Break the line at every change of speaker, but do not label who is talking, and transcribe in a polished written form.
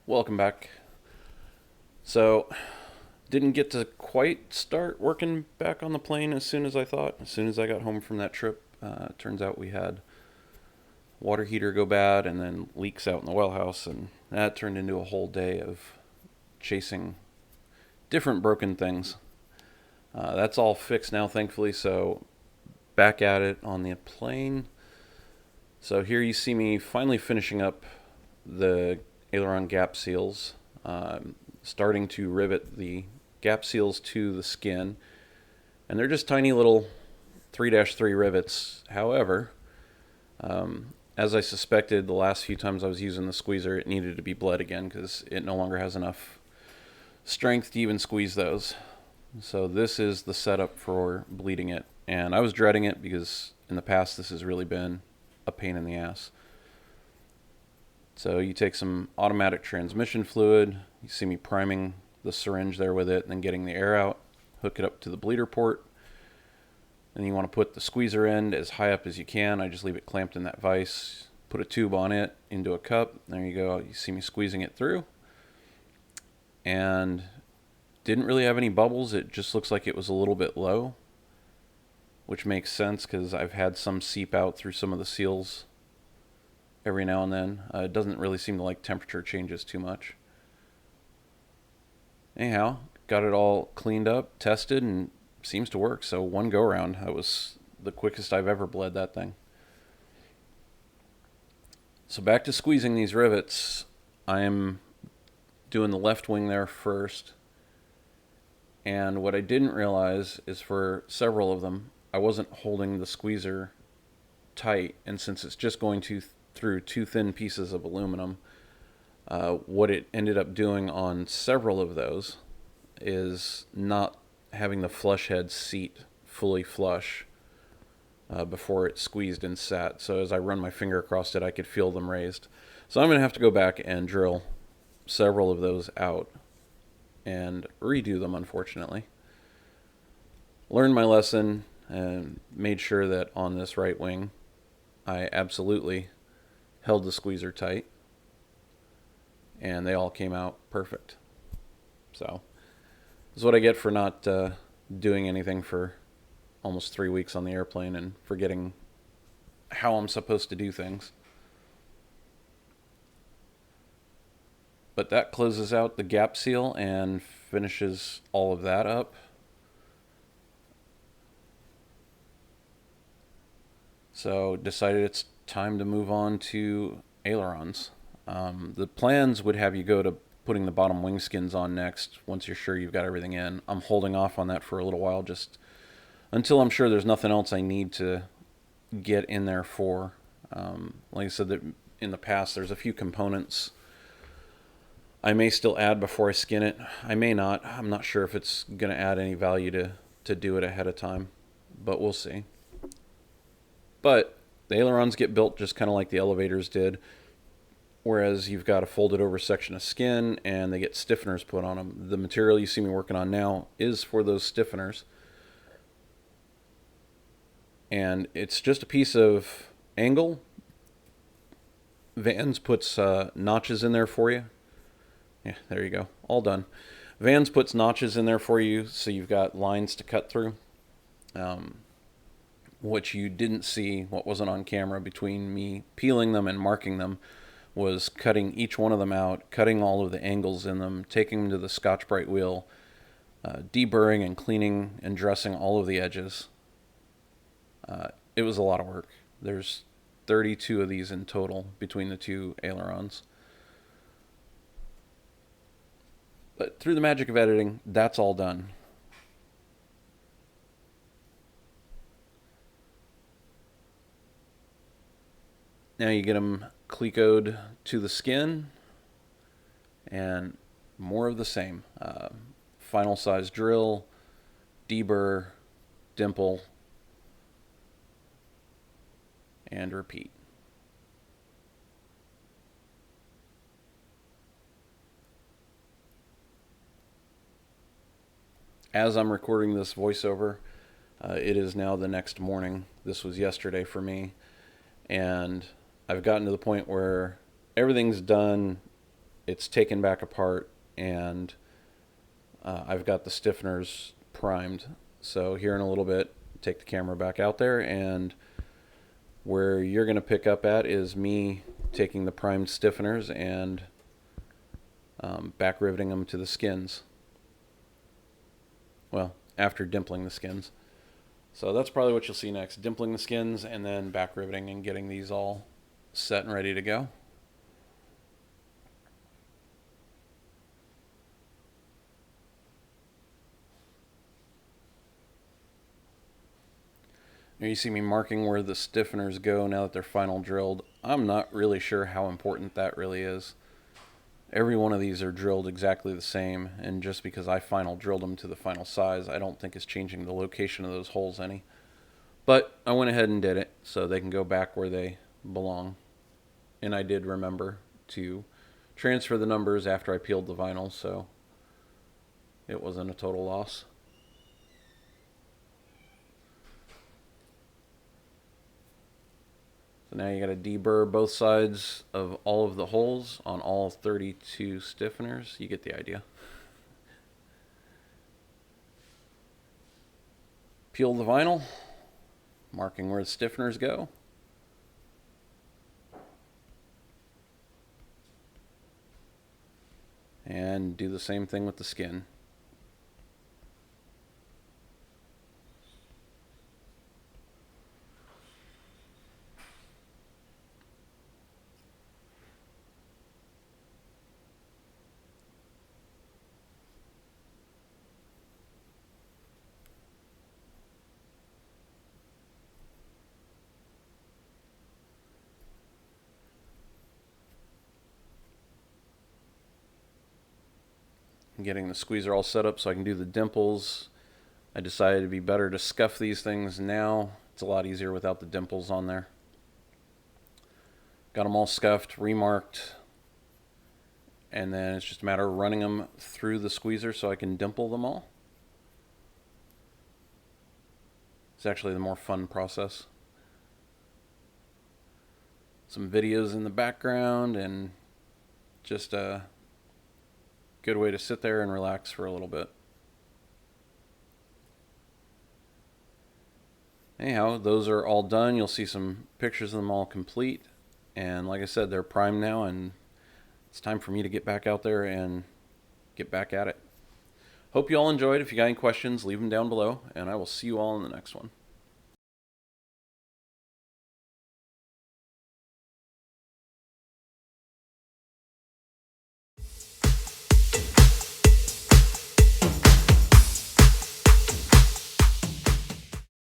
Welcome back. So, didn't get to quite start working back on the plane as soon as I thought. As soon as I got home from that trip, turns out we had water heater go bad and then leaks out in the well house, and that turned into a whole day of chasing different broken things. That's all fixed now, thankfully, so back at it on the plane. So here you see me finally finishing up the aileron gap seals, starting to rivet the gap seals to the skin, and they're just tiny little 3-3 rivets. However, as I suspected the last few times I was using the squeezer, it needed to be bled again because it no longer has enough strength to even squeeze those. So this is the setup for bleeding it, and I was dreading it because in the past this has really been a pain in the ass. So you take some automatic transmission fluid, you see me priming the syringe there with it, and then getting the air out, hook it up to the bleeder port, and you want to put the squeezer end as high up as you can. I just leave it clamped in that vise, put a tube on it into a cup. There you go. You see me squeezing it through, and didn't really have any bubbles. It just looks like it was a little bit low, which makes sense because I've had some seep out through some of the seals every now and then. It doesn't really seem to like temperature changes too much. Anyhow, got it all cleaned up, tested, and seems to work. So one go around, that was the quickest I've ever bled that thing. So back to squeezing these rivets. I'm doing the left wing there first. And what I didn't realize is for several of them, I wasn't holding the squeezer tight. And since it's just going through two thin pieces of aluminum, what it ended up doing on several of those is not having the flush head seat fully flush before it squeezed and sat. So as I run my finger across it, I could feel them raised. So I'm going to have to go back and drill several of those out and redo them, unfortunately. Learned my lesson and made sure that on this right wing, I absolutely held the squeezer tight, and they all came out perfect. So this is what I get for not doing anything for almost 3 weeks on the airplane and forgetting how I'm supposed to do things. But that closes out the gap seal and finishes all of that up. So decided it's time to move on to ailerons. The plans would have you go to putting the bottom wing skins on next once you're sure you've got everything in. I'm holding off on that for a little while just until I'm sure there's nothing else I need to get in there for. Like I said, that in the past there's a few components I may still add before I skin it. I may not. I'm not sure if it's going to add any value to do it ahead of time, but we'll see. But the ailerons get built just kind of like the elevators did, whereas you've got a folded over section of skin and they get stiffeners put on them. The material you see me working on now is for those stiffeners. And it's just a piece of angle. Vans puts notches in there for you. Yeah, there you go. All done. Vans puts notches in there for you so you've got lines to cut through. What you didn't see, what wasn't on camera between me peeling them and marking them, was cutting each one of them out, cutting all of the angles in them, taking them to the Scotch-Brite wheel, deburring and cleaning and dressing all of the edges. It was a lot of work. There's 32 of these in total between the two ailerons. But through the magic of editing, that's all done. Now you get them clecoed to the skin, and more of the same. Final size drill, deburr, dimple, and repeat. As I'm recording this voiceover, it is now the next morning. This was yesterday for me, and I've gotten to the point where everything's done it's taken back apart, and I've got the stiffeners primed. So here in a little bit, take the camera back out there, and where you're going to pick up at is me taking the primed stiffeners and back riveting them to the skins. Well, after dimpling the skins. So that's probably what you'll see next. Dimpling the skins and then back riveting and getting these all set and ready to go. Here you see me marking where the stiffeners go now that they're final drilled. I'm not really sure how important that really is. Every one of these are drilled exactly the same, and just because I final drilled them to the final size, I don't think it's changing the location of those holes any. But I went ahead and did it so they can go back where they belong. And I did remember to transfer the numbers after I peeled the vinyl, so it wasn't a total loss. So now you got to deburr both sides of all of the holes on all 32 stiffeners. You get the idea. Peel the vinyl, marking where the stiffeners go. And do the same thing with the skin. Getting the squeezer all set up so I can do the dimples. I decided it'd be better to scuff these things now. It's a lot easier without the dimples on there. Got them all scuffed, remarked, and then it's just a matter of running them through the squeezer so I can dimple them all. It's actually the more fun process. Some videos in the background, and just a good way to sit there and relax for a little bit. Anyhow, those are all done. You'll see some pictures of them all complete. And like I said, they're primed now, and it's time for me to get back out there and get back at it. Hope you all enjoyed. If you got any questions, leave them down below, and I will see you all in the next one.